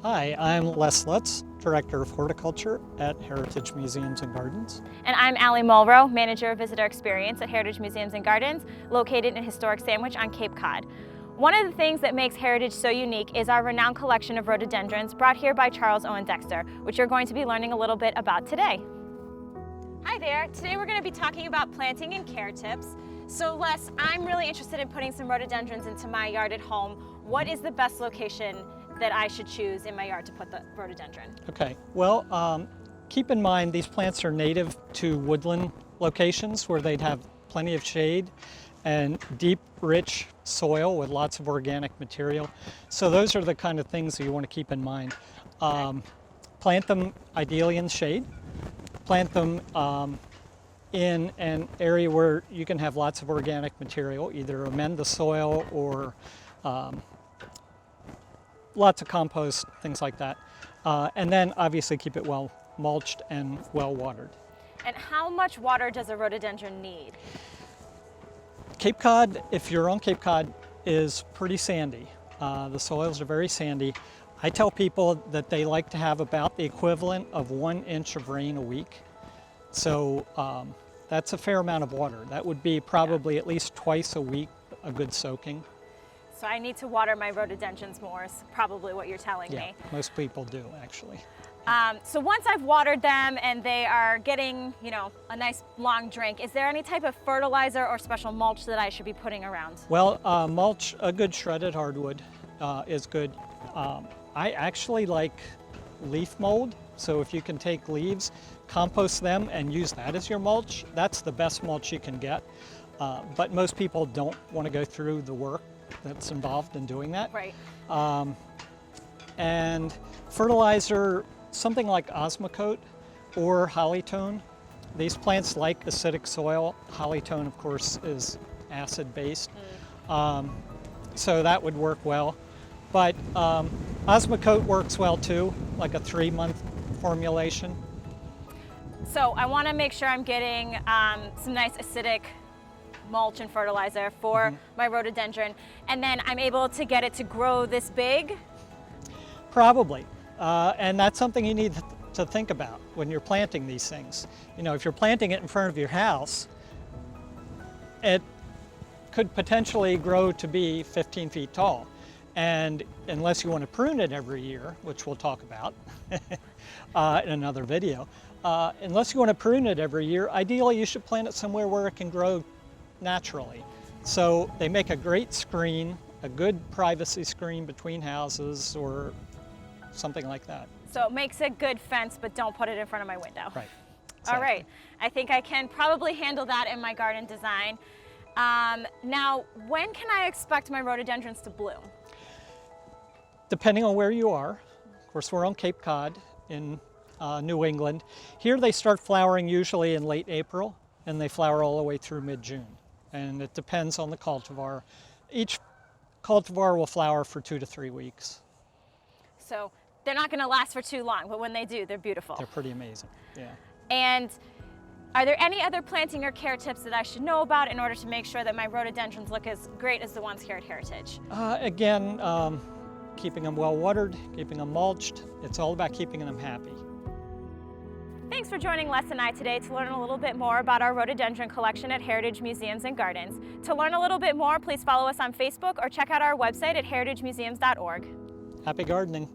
Hi, I'm Lutz, Director of Horticulture at Heritage Museums and Gardens. And I'm Allie Mulrow, Manager of Visitor Experience at Heritage Museums and Gardens, located in historic Sandwich on Cape Cod. One of the things that makes Heritage so unique is our renowned collection of rhododendrons brought here by Charles Owen Dexter, which you're going to be learning a little bit about today. Hi there, today we're going to be talking about planting and care tips. So Les, I'm really interested in putting some rhododendrons into my yard at home. What is the best location that I should choose in my yard to put the rhododendron? Okay, well, keep in mind these plants are native to woodland locations where they'd have plenty of shade and deep, rich soil with lots of organic material. So those are the kind of things that you want to keep in mind. Plant them ideally in shade. Plant them in an area where you can have lots of organic material, either amend the soil or lots of compost, things like that. And then obviously keep it well mulched and well watered. And how much water does a rhododendron need? Cape Cod, if you're on Cape Cod, is pretty sandy. The soils are very sandy. I tell people that they like to have about the equivalent of 1 inch of rain a week. So that's a fair amount of water. That would be probably at least twice a week a good soaking. So I need to water my rhododendrons more, is probably what you're telling me. Yeah, most people do actually. So once I've watered them and they are getting, a nice long drink, is there any type of fertilizer or special mulch that I should be putting around? Well, mulch, a good shredded hardwood is good. I actually like leaf mold, so if you can take leaves, compost them and use that as your mulch, that's the best mulch you can get. But most people don't want to go through the work that's involved in doing that. Right. And fertilizer, something like Osmocote or Hollytone. These plants like acidic soil. Hollytone, of course, is acid-based. So that would work well. But Osmocote works well too, like a 3-month formulation. So I want to make sure I'm getting some nice acidic mulch and fertilizer for my rhododendron, and then I'm able to get it to grow this big? Probably, and that's something you need to think about when you're planting these things. If you're planting it in front of your house, it could potentially grow to be 15 feet tall. And unless you want to prune it every year, which we'll talk about in another video, unless you want to prune it every year, ideally you should plant it somewhere where it can grow naturally. So they make a great screen, a good privacy screen between houses or something like that. So it makes a good fence, but don't put it in front of my window. Right. Exactly. All right. I think I can probably handle that in my garden design. Now, when can I expect my rhododendrons to bloom? Depending on where you are. Of course, we're on Cape Cod in New England. Here they start flowering usually in late April, and they flower all the way through mid-June. And it depends on the cultivar. Each cultivar will flower for 2 to 3 weeks. So they're not going to last for too long, but when they do, they're beautiful. They're pretty amazing, yeah. And are there any other planting or care tips that I should know about in order to make sure that my rhododendrons look as great as the ones here at Heritage? Again, keeping them well watered, keeping them mulched. It's all about keeping them happy. Thanks for joining Les and I today to learn a little bit more about our rhododendron collection at Heritage Museums and Gardens. To learn a little bit more, please follow us on Facebook or check out our website at heritagemuseums.org. Happy gardening.